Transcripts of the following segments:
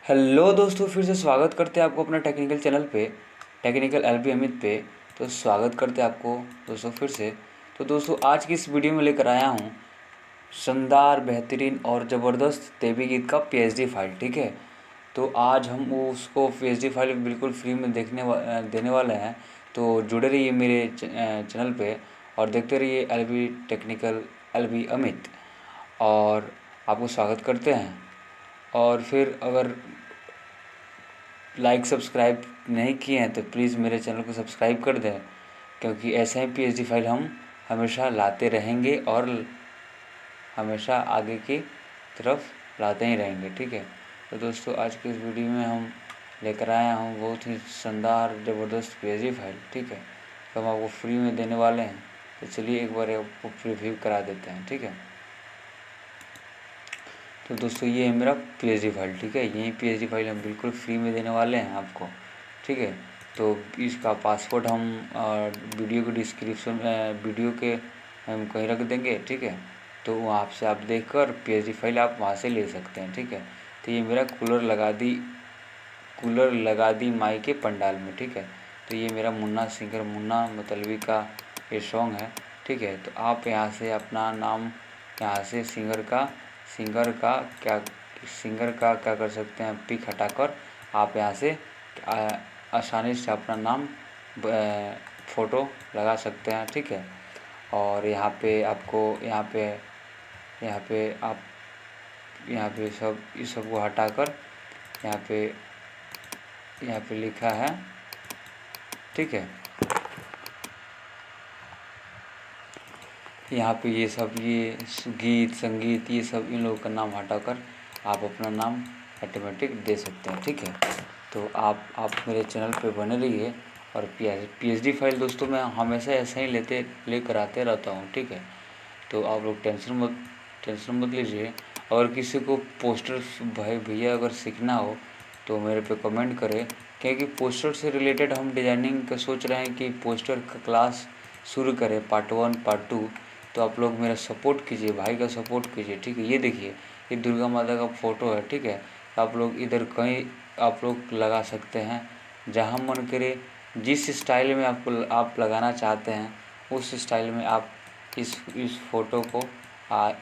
Hello दोस्तों, फिर से स्वागत करते हैं आपको अपना टेक्निकल चैनल पे, टेक्निकल एलबी अमित पे। तो स्वागत करते हैं आपको दोस्तों फिर से। तो दोस्तों आज की इस वीडियो में लेकर आया हूँ शानदार, बेहतरीन और ज़बरदस्त देवी गीत का पीएचडी फाइल। ठीक है, तो आज हम वो उसको पीएचडी फाइल बिल्कुल फ्री में देने वाले हैं। तो जुड़े रहिए मेरे चैनल पे और देखते रहिए एलबी टेक्निकल एलबी अमित। और आपको स्वागत करते हैं। और फिर अगर लाइक सब्सक्राइब नहीं किए हैं तो प्लीज़ मेरे चैनल को सब्सक्राइब कर दें, क्योंकि ऐसे ही पीएचडी फाइल हम हमेशा लाते रहेंगे और हमेशा आगे की तरफ लाते ही रहेंगे। ठीक है, तो दोस्तों आज की इस वीडियो में हम लेकर आया हूँ बहुत ही शानदार ज़बरदस्त पीएचडी फाइल। ठीक है, तो हम आपको फ्री में देने वाले हैं। तो चलिए एक बार आपको प्रीव्यू करा देते हैं। ठीक है, तो दोस्तों ये है मेरा पीएचडी फाइल। ठीक है, यही पीएचडी फाइल हम बिल्कुल फ्री में देने वाले हैं आपको। ठीक है, तो इसका पासवर्ड हम वीडियो के डिस्क्रिप्शन वीडियो के हम कहीं रख देंगे। ठीक है, तो वहाँ से आप देखकर पीएचडी फाइल आप वहाँ से ले सकते हैं। ठीक है, तो ये मेरा कूलर लगा दी माई के पंडाल में। ठीक है, तो ये मेरा मुन्ना सिंगर मुन्ना मतलबी का ये सॉन्ग है। ठीक है, तो आप यहाँ से अपना नाम यहाँ से सिंगर का क्या कर सकते हैं, पिक हटाकर आप यहाँ से आसानी से अपना नाम फ़ोटो लगा सकते हैं। ठीक है, और यहाँ पे आपको यहाँ पे आप इस सब को हटाकर यहाँ पे लिखा है। ठीक है, यहाँ पे ये गीत संगीत ये सब इन लोगों का नाम हटाकर आप अपना नाम ऑटोमेटिक दे सकते हैं। ठीक है, तो आप मेरे चैनल पे बने रहिए। और पीएचडी फाइल दोस्तों मैं हमेशा ऐसे ही लेकर आते रहता हूँ। ठीक है, तो आप लोग टेंशन मत लीजिए। अगर किसी को पोस्टर भाई भैया अगर सीखना हो तो मेरे पे कमेंट करें, क्योंकि पोस्टर से रिलेटेड हम डिज़ाइनिंग का सोच रहे हैं कि पोस्टर का क्लास शुरू करें, पार्ट 1 पार्ट 2। तो आप लोग मेरा सपोर्ट कीजिए, भाई का सपोर्ट कीजिए। ठीक है, ये देखिए ये दुर्गा माता का फ़ोटो है। ठीक है, आप लोग इधर कहीं आप लोग लगा सकते हैं, जहाँ मन करे जिस स्टाइल में आप लगाना चाहते हैं उस स्टाइल में आप इस फ़ोटो को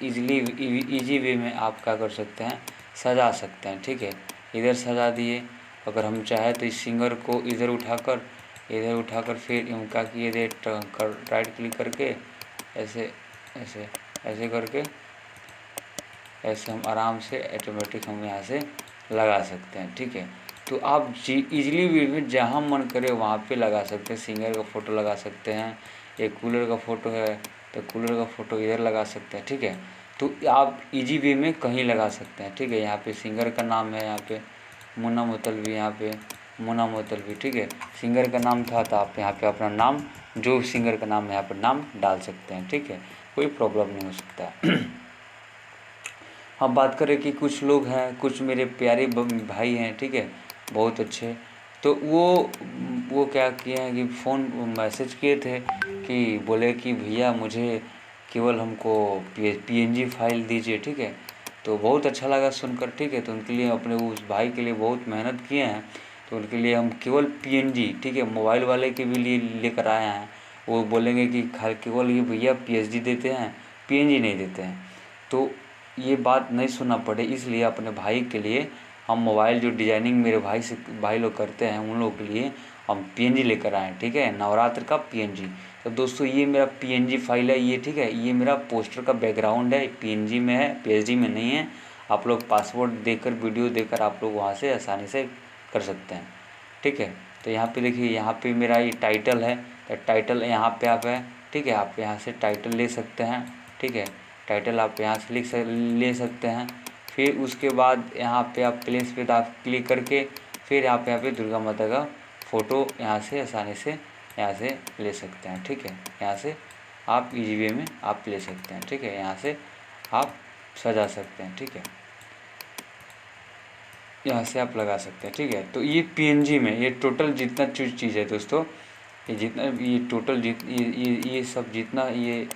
इजी वे में आप क्या कर सकते हैं, सजा सकते हैं। ठीक है, इधर सजा दिए। अगर हम चाहें तो इस सिंगर को इधर उठाकर फिर उनका किए दे राइट क्लिक करके ऐसे करके ऐसे हम आराम से ऑटोमेटिक हम यहाँ से लगा सकते हैं। ठीक है, तो आप इजीली वे में जहाँ मन करे वहाँ पे लगा सकते हैं। सिंगर का फ़ोटो लगा सकते हैं, एक कूलर का फ़ोटो है तो कूलर का फ़ोटो इधर लगा सकते हैं। ठीक है, तो आप इजी वे में कहीं लगा सकते हैं। ठीक है, यहाँ पे सिंगर का नाम है, यहाँ पे मुन्ना मोतलवी, यहाँ पे मुन्ना मोतलवी। ठीक है, सिंगर का नाम था तो आप यहाँ पे अपना नाम जो सिंगर का नाम है यहाँ पर नाम डाल सकते हैं। ठीक है, कोई प्रॉब्लम नहीं हो सकता। हम बात करें कि कुछ लोग हैं, कुछ मेरे प्यारे भाई हैं। ठीक है, बहुत अच्छे। तो वो क्या किए हैं कि फ़ोन मैसेज किए थे कि बोले कि भैया मुझे केवल हमको पीएनजी फाइल दीजिए। ठीक है, तो बहुत अच्छा लगा सुनकर। ठीक है, तो उनके लिए अपने उस भाई के लिए बहुत मेहनत किए हैं। तो उनके लिए हम केवल पीएनजी, ठीक है, मोबाइल वाले के भी लिए लेकर आए हैं। वो बोलेंगे कि केवल ये भैया पीएचडी देते हैं, पीएनजी नहीं देते हैं। तो ये बात नहीं सुनना पड़े, इसलिए अपने भाई के लिए हम मोबाइल जो डिजाइनिंग मेरे भाई लोग करते हैं उन लोगों के लिए हम पीएनजी लेकर आए। ठीक है, नवरात्र का पीएनजी। तो दोस्तों ये मेरा पीएनजी फाइल है ये। ठीक है, ये मेरा पोस्टर का बैकग्राउंड है, पीएनजी में है, पीएचडी में नहीं है। आप लोग पासवर्ड देकर वीडियो देकर आप लोग वहाँ से आसानी से कर सकते हैं। ठीक है, तो यहाँ पे देखिए, यहाँ पे मेरा ये टाइटल है, तो टाइटल यहाँ पे आप है। ठीक है, आप यहाँ से टाइटल ले सकते हैं। ठीक है, टाइटल आप यहाँ से ले सकते हैं। फिर उसके बाद यहाँ पे आप प्लेस पे आप क्लिक करके फिर आप यहाँ पे दुर्गा माता का फ़ोटो यहाँ से आसानी से यहाँ से ले सकते हैं। ठीक है, यहाँ से आप इजी वे में आप ले सकते हैं। ठीक है, यहाँ से आप सजा सकते हैं। ठीक है, यहाँ से आप लगा सकते हैं। ठीक है, तो ये पीएनजी में ये टोटल जितना चीज़ है दोस्तों, ये जितना ये टोटल ये सब जितना ये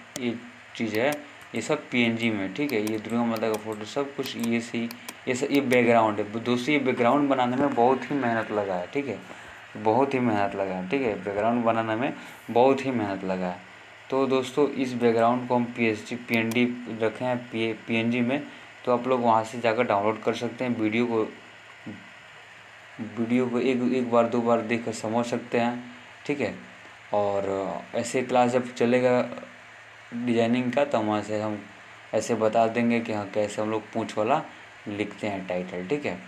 चीज़ है, ये सब पीएनजी में, ठीक है। ये दुर्गा माता का फ़ोटो सब कुछ ये सही, ये बैकग्राउंड है दोस्तों। ये बैकग्राउंड बनाने में बहुत ही मेहनत लगा है, ठीक है, बहुत ही मेहनत लगा है, ठीक है। बैकग्राउंड बनाने में बहुत ही मेहनत लगा है। तो दोस्तों इस बैकग्राउंड को हम पीएनडी रखे हैं पीएनजी में, तो आप लोग वहाँ से जाकर डाउनलोड कर सकते हैं। वीडियो को एक बार 2 बार देख कर समझ सकते हैं, ठीक है। और ऐसे क्लास जब चलेगा डिजाइनिंग का, तो वहाँ से हम ऐसे बता देंगे कि हाँ कैसे हम लोग पूंछ वाला लिखते हैं टाइटल, ठीक है।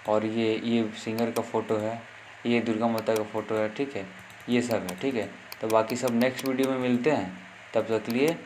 और ये सिंगर का फ़ोटो है, ये दुर्गा माता का फ़ोटो है, ठीक है, ये सब है, ठीक है। तो बाकी सब नेक्स्ट वीडियो में मिलते हैं, तब तक के लिए